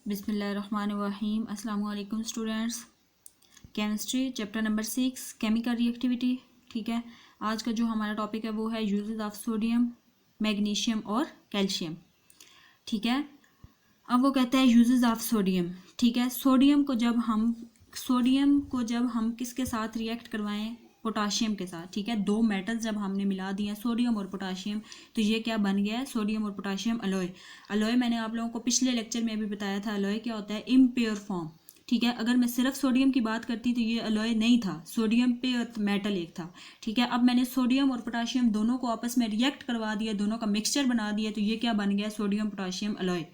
बिस्मिल्लाहिर्रहमानिर्रहीम। अस्सलाम वालेकुम students. Chemistry chapter number 6 chemical reactivity. ठीक है, आज का जो हमारा टॉपिक है वो है यूजेस ऑफ सोडियम, मैग्नीशियम और कैल्शियम। ठीक है, अब वो कहता है यूजेस ऑफ सोडियम। ठीक है, सोडियम को जब हम किसके साथ रिएक्ट करवाएं, पोटाशियम के साथ। ठीक है, दो मेटल्स जब हमने मिला दिए सोडियम और पोटाशियम, तो ये क्या बन गया है, सोडियम और पोटाशियम अलॉय। अलॉय मैंने आप लोगों को पिछले लेक्चर में भी बताया था, अलॉय क्या होता है, इम्प्योर फॉर्म। ठीक है, अगर मैं सिर्फ सोडियम की बात करती तो ये अलॉय नहीं था, सोडियम पे मेटल एक था। ठीक है, अब मैंने सोडियम और पोटाशियम दोनों को आपस में रिएक्ट करवा दिया, दोनों का मिक्सचर बना दिया, तो ये क्या बन गया, सोडियम पोटाशियम अलॉय।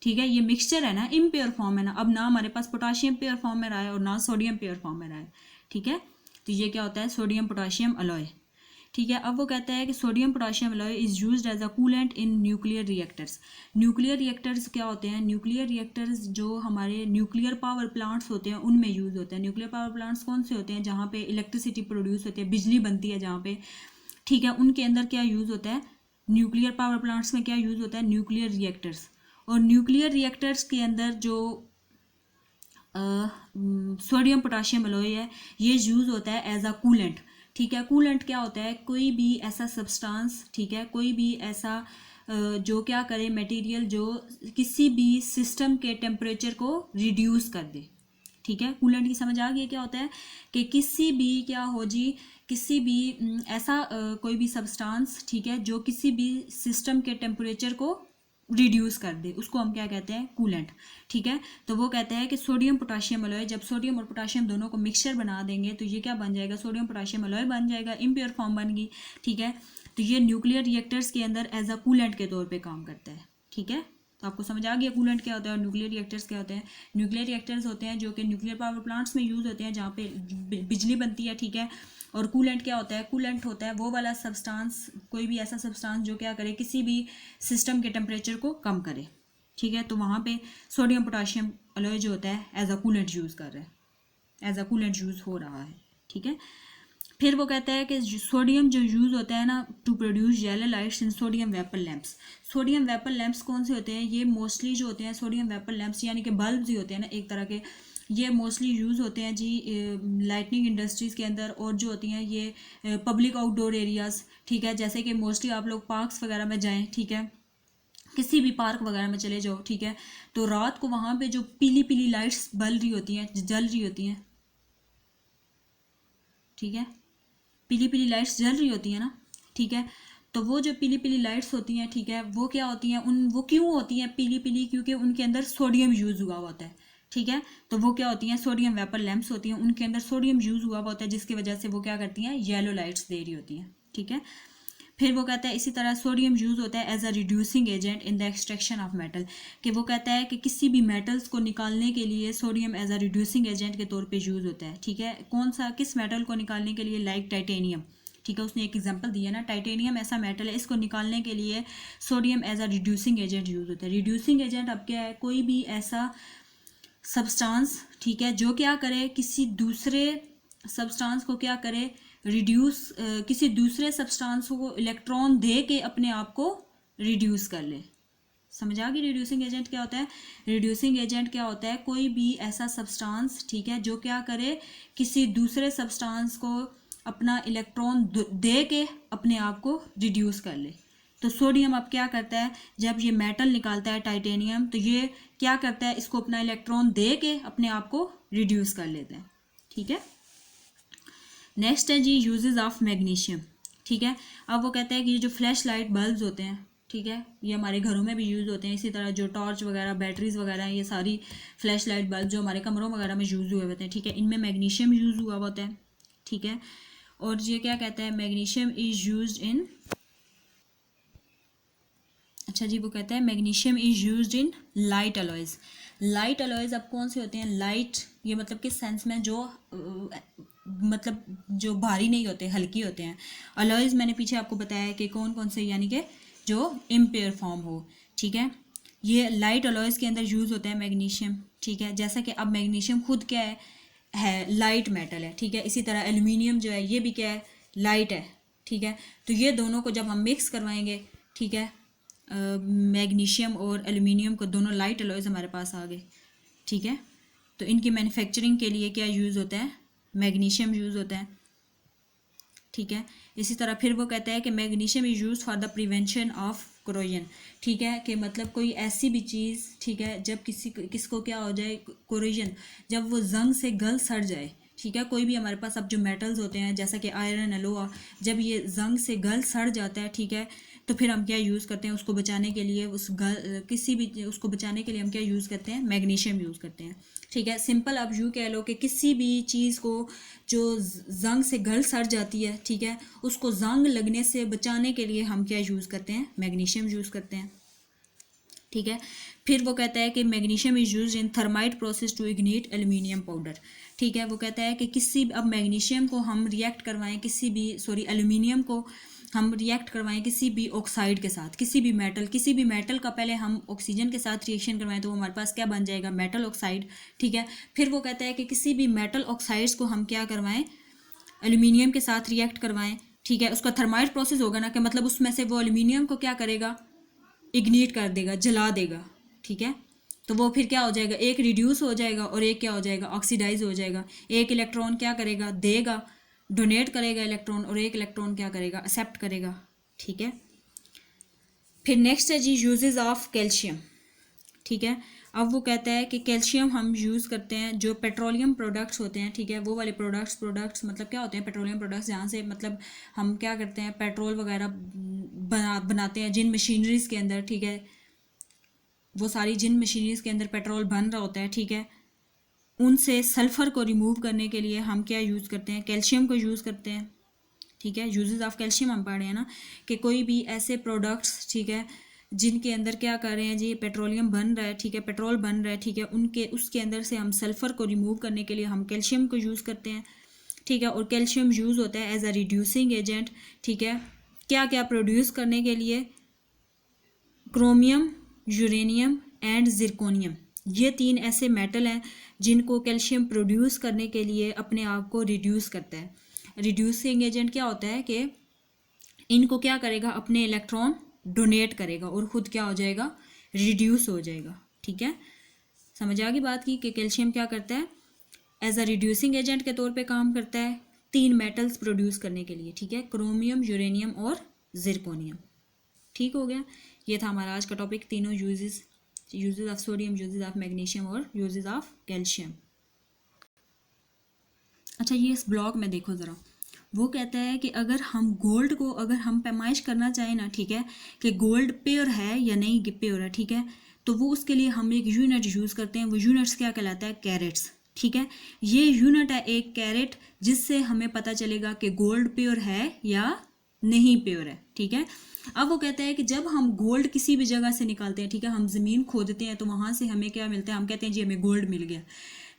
ठीक है, ये मिक्सचर है ना, इम्प्योर फॉर्म है ना, अब ना हमारे पास पोटाशियम प्योर फॉर्म में रहा है और ना सोडियम प्योर फॉर्म में रहा है। ठीक है, तो ये क्या होता है, सोडियम पोटाशियम अलॉय। ठीक है, अब वो कहता है कि sodium potassium alloy is used as a coolant in nuclear reactors. Nuclear reactors क्या होते हैं, न्यूक्लियर रिएक्टर्स जो हमारे न्यूक्लियर पावर प्लांट्स होते हैं उनमें यूज़ होते हैं। न्यूक्लियर पावर प्लांट्स कौन से होते हैं, जहाँ पे इलेक्ट्रिसिटी प्रोड्यूस होती है, बिजली बनती है जहाँ पे। ठीक है, उनके अंदर क्या यूज़ होता है, न्यूक्लियर पावर प्लांट्स में क्या यूज़ होता है, न्यूक्लियर रिएक्टर्स। और न्यूक्लियर रिएक्टर्स के अंदर जो सोडियम पोटाशियम अलॉय है, ये यूज़ होता है एज अ कूलेंट। ठीक है, कूलेंट क्या होता है, कोई भी ऐसा सब्सटेंस, ठीक है, कोई भी ऐसा जो क्या करे, मटेरियल जो किसी भी सिस्टम के टेम्परेचर को रिड्यूस कर दे। ठीक है, कूलेंट की समझ आ गई क्या होता है, कि किसी भी क्या हो जी, किसी भी ऐसा कोई भी सब्सटेंस, ठीक है, जो किसी भी सिस्टम के टेम्परेचर को रिड्यूस कर दे, उसको हम क्या कहते हैं, कूलेंट। ठीक है, तो वो कहते हैं कि सोडियम पोटाशियम अलॉय, जब सोडियम और पोटाशियम दोनों को मिक्सचर बना देंगे तो ये क्या बन जाएगा, सोडियम पोटाशियम अलॉय बन जाएगा, इम्प्योर फॉर्म बन गई। ठीक है, तो ये न्यूक्लियर रिएक्टर्स के अंदर एज अ कूलेंट के तौर पे काम करता है। ठीक है, तो आपको समझ आ गया कूलेंट क्या होता है और न्यूक्लियर रिएक्टर्स क्या होते हैं। न्यूक्लियर रिएक्टर्स होते हैं जो कि न्यूक्लियर पावर प्लांट्स में यूज़ होते हैं, जहाँ पे बिजली बनती है। ठीक है, और कूलेंट क्या होता है, कूलेंट होता है वो वाला सब्सटेंस, कोई भी ऐसा सब्सटेंस जो क्या करे, किसी भी सिस्टम के टेम्परेचर को कम करे। ठीक है, तो वहाँ पे सोडियम पोटाशियम अलॉय जो होता है एज अ कूलेंट यूज़ कर रहा है, एज अ कूलेंट यूज़ हो रहा है। ठीक है, फिर वो कहता है कि सोडियम जो यूज़ होता है ना, to produce yellow lights in sodium vapour lamps. Sodium vapour lamps कौन से होते हैं, ये मोस्टली जो होते हैं सोडियम वेपर लैंप्स, यानी कि बल्ब ही होते हैं ना एक तरह के, ये मोस्टली यूज़ होते हैं जी लाइटनिंग इंडस्ट्रीज़ के अंदर, और जो होती हैं ये पब्लिक आउटडोर एरियाज़। ठीक है, जैसे कि मोस्टली आप लोग पार्क्स वगैरह में जाएँ, ठीक है, किसी भी पार्क वगैरह में चले जाओ, ठीक है, तो रात को वहाँ पे जो पीली पीली लाइट्स बल रही होती हैं, जल रही होती हैं, ठीक है, पीली पीली लाइट्स जल रही होती हैं ना। ठीक है, तो वो जो पीली पीली लाइट्स होती हैं, ठीक है, वो क्या होती हैं, वो क्यों होती हैं पीली पीली, क्योंकि उनके अंदर सोडियम यूज़ हुआ होता है। ठीक है, तो वो क्या होती हैं, सोडियम वेपर लैंप्स होती हैं, उनके अंदर सोडियम यूज़ हुआ होता है, जिसकी वजह से वो क्या करती हैं, येलो लाइट्स दे रही होती हैं। ठीक है, फिर वो कहता है इसी तरह सोडियम यूज़ होता है as a reducing agent in the extraction of metal, कि वो कहता है कि किसी भी मेटल्स को निकालने के लिए sodium as a reducing agent के तौर पे यूज़ होता है। ठीक है, कौन सा, किस मेटल को निकालने के लिए, लाइक टाइटेनियम। ठीक है, उसने एक एग्जांपल दिया ना, टाइटेनियम ऐसा मेटल है, इसको निकालने के लिए sodium as a reducing agent use होता है। रिड्यूसिंग एजेंट अब क्या है, कोई भी ऐसा सब्सटेंस, ठीक है, जो क्या करे, किसी दूसरे सब्सटेंस को क्या करे, रिड्यूस, किसी दूसरे सब्सटेंस को इलेक्ट्रॉन दे के अपने आप को रिड्यूस कर ले। समझ आ गई रिड्यूसिंग एजेंट क्या होता है। रिड्यूसिंग एजेंट क्या होता है, कोई भी ऐसा सब्सटेंस, ठीक है, जो क्या करे, किसी दूसरे सब्सटेंस को अपना इलेक्ट्रॉन दे के अपने आप को रिड्यूस कर ले। तो सोडियम अब क्या करता है, जब ये मेटल निकालता है टाइटेनियम, तो ये क्या करता है, इसको अपना इलेक्ट्रॉन दे के अपने आप को रिड्यूस कर लेते हैं। ठीक है, नेक्स्ट है जी यूजेस ऑफ मैग्नीशियम। ठीक है, अब वो कहते हैं कि ये जो फ्लैश लाइट बल्ब्स होते हैं, ठीक है, ये हमारे घरों में भी यूज़ होते हैं, इसी तरह जो टॉर्च वगैरह, बैटरीज वगैरह हैं, ये सारी फ्लैश लाइट बल्ब जो हमारे कमरों वगैरह में यूज़ हुए होते हैं, ठीक है, इनमें मैग्नीशियम यूज़ हुआ होता है। ठीक है, और ये क्या कहता है, मैग्नीशियम इज यूज्ड इन, अच्छा जी, वो कहता है magnesium is used in light alloys. Light alloys अब कौन से होते हैं, लाइट, ये मतलब किस सेंस में, जो मतलब जो भारी नहीं होते, हल्की होते हैं। अलॉयज़ मैंने पीछे आपको बताया है कि कौन कौन से, यानी कि जो इम्प्योर फॉर्म हो। ठीक है, ये लाइट अलॉयज़ के अंदर यूज़ होता है मैग्नीशियम। ठीक है, जैसा कि अब मैग्नीशियम खुद क्या है लाइट मेटल है। ठीक है, इसी तरह एल्यूमिनियम जो है ये भी क्या है, लाइट है। ठीक है, तो ये दोनों को जब हम मिक्स करवाएंगे, ठीक है, मैग्नीशियम और एल्युमिनियम को दोनों लाइट अलॉयज़ हमारे पास आ गए, ठीक है। तो इनकी मैन्युफैक्चरिंग के लिए क्या यूज़ होता है, मैग्नीशियम यूज़ होता है, ठीक है। इसी तरह फिर वो कहता है कि magnesium is use for the prevention of corrosion, ठीक है, कि मतलब कोई ऐसी भी चीज़, ठीक है, जब किसको क्या हो जाए कोरोजन, जब वो जंग से गल सड़ जाए, ठीक है, कोई भी हमारे पास अब जो मेटल्स होते हैं जैसा कि आयरन, लोहा, जब ये जंग से गल सड़ जाता है, ठीक है, तो फिर हम क्या यूज़ करते हैं उसको बचाने के लिए, किसी भी उसको बचाने के लिए हम क्या यूज़ करते हैं, मैग्नीशियम यूज़ करते हैं, ठीक है। सिंपल आप यूँ कह लो कि किसी भी चीज़ को जो जंग से गल सड़ जाती है, ठीक है, उसको जंग लगने से बचाने के लिए हम क्या यूज़ करते हैं, मैग्नीशियम यूज़ करते हैं, ठीक है। फिर वो कहता है कि magnesium is use in thermite process to ignite aluminium powder, ठीक है। वो कहता है कि अब मैग्नीशियम को हम रिएक्ट करवाएं एल्युमिनियम को हम रिएक्ट करवाएं किसी भी ऑक्साइड के साथ, किसी भी मेटल का पहले हम ऑक्सीजन के साथ रिएक्शन करवाएं तो हमारे पास क्या बन जाएगा, मेटल ऑक्साइड, ठीक है। फिर वो कहता है कि किसी भी मेटल ऑक्साइड्स को हम क्या करवाएं, एल्युमिनियम के साथ रिएक्ट करवाएं, ठीक है। उसका थर्माइट प्रोसेस होगा ना, कि मतलब उसमें से वो एल्युमिनियम को क्या करेगा, इग्नीट कर देगा, जला देगा, ठीक है। तो वो फिर क्या हो जाएगा, एक रिड्यूस हो जाएगा और एक क्या हो जाएगा, ऑक्सीडाइज हो जाएगा। एक इलेक्ट्रॉन क्या करेगा, देगा, डोनेट करेगा इलेक्ट्रॉन, और एक इलेक्ट्रॉन क्या करेगा, एक्सेप्ट करेगा, ठीक है। फिर नेक्स्ट है जी यूजेस ऑफ कैल्शियम, ठीक है। अब वो कहता है कि कैल्शियम हम यूज़ करते हैं जो पेट्रोलियम प्रोडक्ट्स होते हैं, ठीक है, वो वाले प्रोडक्ट्स मतलब क्या होते हैं, पेट्रोलियम प्रोडक्ट्स, जहाँ से मतलब हम क्या करते हैं, पेट्रोल वगैरह बनाते हैं जिन मशीनरीज़ के अंदर, ठीक है, वो सारी जिन मशीनरीज़ के अंदर पेट्रोल बन रहा होता है, ठीक है, उनसे सल्फ़र को रिमूव करने के लिए हम क्या यूज़ करते हैं, कैल्शियम को यूज़ करते हैं, ठीक है। यूजेस ऑफ कैल्शियम हम पढ़े हैं ना, कि कोई भी ऐसे प्रोडक्ट्स, ठीक है, जिनके अंदर क्या कर रहे हैं जी, पेट्रोलियम बन रहा है, ठीक है, पेट्रोल बन रहा है, ठीक है, उसके अंदर से हम सल्फ़र को रिमूव करने के लिए हम कैल्शियम को यूज़ करते हैं, ठीक है। और कैल्शियम यूज़ होता है एज अ रिड्यूसिंग एजेंट, ठीक है, क्या क्या प्रोड्यूस करने के लिए, क्रोमियम, यूरेनियम एंड जिरकोनियम, ये 3 ऐसे मेटल हैं जिनको कैल्शियम प्रोड्यूस करने के लिए अपने आप को रिड्यूस करता है। रिड्यूसिंग एजेंट क्या होता है कि इनको क्या करेगा, अपने इलेक्ट्रॉन डोनेट करेगा और ख़ुद क्या हो जाएगा, रिड्यूस हो जाएगा, ठीक है। समझ आ गई बात की कि कैल्शियम क्या करता है, एज अ रिड्यूसिंग एजेंट के तौर पे काम करता है 3 मेटल्स प्रोड्यूस करने के लिए, ठीक है, क्रोमियम, यूरेनियम और जिरकोनियम, ठीक हो गया। ये था हमारा आज का टॉपिक, तीनों uses of sodium, uses of magnesium और यूजेस ऑफ कैल्शियम। अच्छा, ये इस ब्लॉग में देखो ज़रा, वो कहता है कि अगर हम गोल्ड को अगर हम पैमाइश करना चाहें ना, ठीक है, कि गोल्ड प्योर है या नहीं प्योर है, ठीक है, तो वो उसके लिए हम एक यूनिट यूज़ करते हैं। वो यूनिट्स क्या कहलाता है, कैरेट्स, ठीक है। ये यूनिट है एक कैरेट, जिससे हमें पता चलेगा कि गोल्ड प्योर है या नहीं प्योर है, ठीक है। अब वो कहता है कि जब हम गोल्ड किसी भी जगह से निकालते हैं, ठीक है, हम ज़मीन खोदते हैं तो वहाँ से हमें क्या मिलता है, हम कहते हैं जी हमें गोल्ड मिल गया,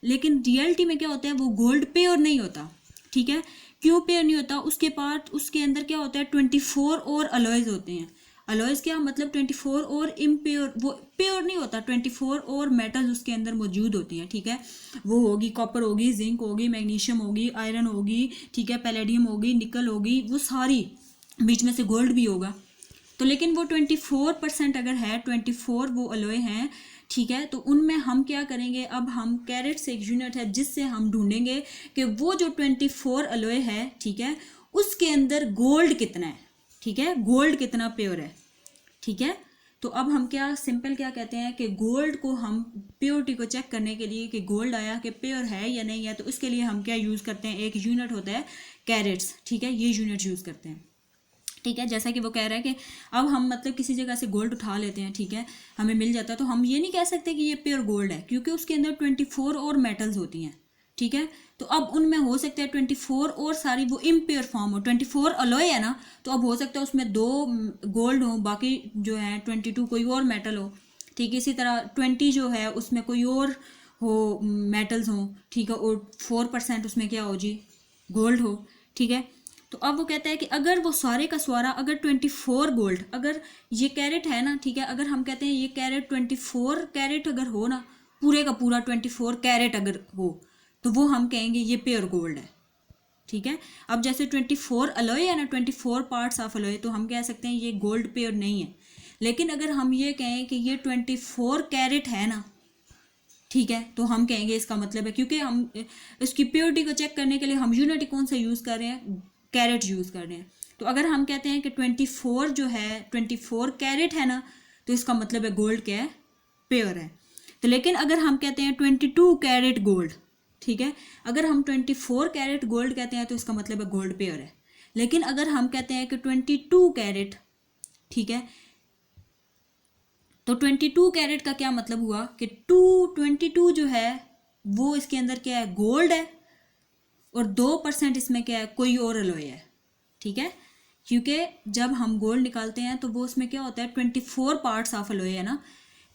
लेकिन रियलिटी में क्या होता है, वो गोल्ड प्योर नहीं होता, ठीक है। क्यों प्योर नहीं होता, उसके अंदर क्या होता है, 24 और अलॉयज़ होते हैं। अलॉयज़ क्या मतलब 24 और इम्प्योर, वो प्योर नहीं होता, 24 और मेटल्स उसके अंदर मौजूद होती हैं, ठीक है। वो होगी कॉपर होगी, जिंक होगी, मैग्नीशियम होगी, आयरन होगी, ठीक है, पैलेडियम होगी, निकल होगी, वो सारी, बीच में से गोल्ड भी होगा। तो लेकिन वो 24% अगर है, 24 वो अलॉय हैं, ठीक है, तो उनमें हम क्या करेंगे, अब हम कैरेट से एक यूनिट है जिससे हम ढूंढेंगे कि वो जो 24 अलॉय है, ठीक है, उसके अंदर गोल्ड कितना है, ठीक है, गोल्ड कितना प्योर है, ठीक है। तो अब हम क्या सिंपल क्या कहते हैं कि गोल्ड को हम प्योरिटी को चेक करने के लिए कि गोल्ड आया कि प्योर है या नहीं है, तो उसके लिए हम क्या यूज़ करते हैं, एक यूनिट होता है कैरेट्स, ठीक है, ये यूनिट यूज़ करते हैं, ठीक है। जैसा कि वो कह रहा है कि अब हम मतलब किसी जगह से गोल्ड उठा लेते हैं, ठीक है, हमें मिल जाता है, तो हम ये नहीं कह सकते कि ये प्योर गोल्ड है, क्योंकि उसके अंदर 24 और मेटल्स होती हैं, ठीक है। तो अब उनमें हो सकता है 24 और सारी वो इम्प्योर फॉर्म हो, 24 अलॉय है ना, तो अब हो सकता है उसमें 2 गोल्ड हो, बाकी जो है 22 कोई और मेटल हो, ठीक है। इसी तरह 20 जो है उसमें कोई और हो, मेटल्स हो, ठीक है, और 4% उसमें क्या हो जी, गोल्ड हो, ठीक है। तो अब वो कहता है कि अगर वो सारे का सारा अगर 24 गोल्ड, अगर ये कैरेट है ना, ठीक है, अगर हम कहते हैं ये कैरेट 24 कैरेट अगर हो ना, पूरे का पूरा 24 कैरेट अगर हो, तो वो हम कहेंगे ये प्योर गोल्ड है, ठीक है। अब जैसे 24 अलॉय है ना, 24 पार्ट्स ऑफ अलॉय, तो हम कह सकते हैं ये गोल्ड प्योर नहीं है। लेकिन अगर हम ये कहें कि ये 24 कैरेट है ना, ठीक है, तो हम कहेंगे इसका मतलब है, क्योंकि हम इसकी प्योरिटी को चेक करने के लिए हम यूनिट कौन सा यूज़ कर रहे हैं, कैरेट यूज़ कर रहे हैं। तो अगर हम कहते हैं कि 24 जो है 24 कैरेट है ना, तो इसका मतलब है गोल्ड क्या है, प्योर है। तो लेकिन अगर हम कहते हैं 22 कैरेट गोल्ड, ठीक है, अगर हम 24 कैरेट गोल्ड कहते हैं तो इसका मतलब है गोल्ड प्योर है। लेकिन अगर हम कहते हैं कि 22 कैरेट, ठीक है, तो 22 कैरेट का क्या मतलब हुआ कि 22 जो है वो इसके अंदर क्या है, गोल्ड है, और 2% इसमें क्या है, कोई और अलॉय है, ठीक है, क्योंकि जब हम गोल्ड निकालते हैं तो वो उसमें क्या होता है 24 पार्ट्स ऑफ अलॉय है ना,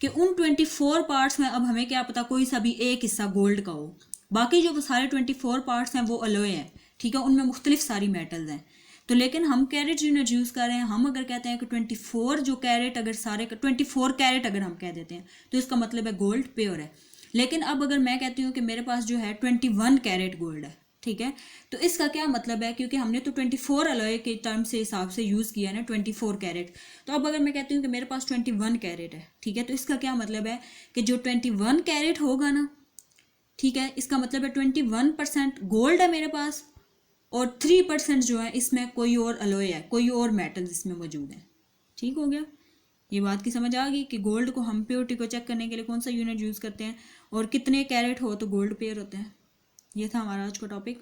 कि उन 24 पार्ट्स में अब हमें क्या पता कोई सा भी एक हिस्सा गोल्ड का हो, बाकी जो वो सारे 24 पार्ट्स हैं वो अलॉय हैं, ठीक है, उनमें मुख्तलिफ सारी मेटल्स हैं। तो लेकिन हम कैरेट यूनिट यूज़ कर रहे हैं, हम अगर कहते हैं कि 24 जो कैरेट, अगर सारे 24 कैरेट अगर हम कह देते हैं तो इसका मतलब है गोल्ड प्योर है। लेकिन अब अगर मैं कहती हूँ कि मेरे पास जो है 21 कैरेट गोल्ड है, ठीक है, तो इसका क्या मतलब है, क्योंकि हमने तो 24 अलॉय के टर्म से हिसाब से यूज़ किया ना 24 कैरेट, तो अब अगर मैं कहती हूँ कि मेरे पास 21 कैरेट है, ठीक है, तो इसका क्या मतलब है कि जो 21 कैरेट होगा ना, ठीक है, इसका मतलब है 21% गोल्ड है मेरे पास, और 3% जो है इसमें कोई और अलॉय है, कोई और मेटल्स इसमें मौजूद है। ठीक हो गया, ये बात की समझ आ गई कि गोल्ड को हम प्योरिटी को चेक करने के लिए कौन सा यूनिट यूज़ करते हैं, और कितने कैरेट हो तो गोल्ड प्योर होते हैं। ये था हमारा आज का टॉपिक।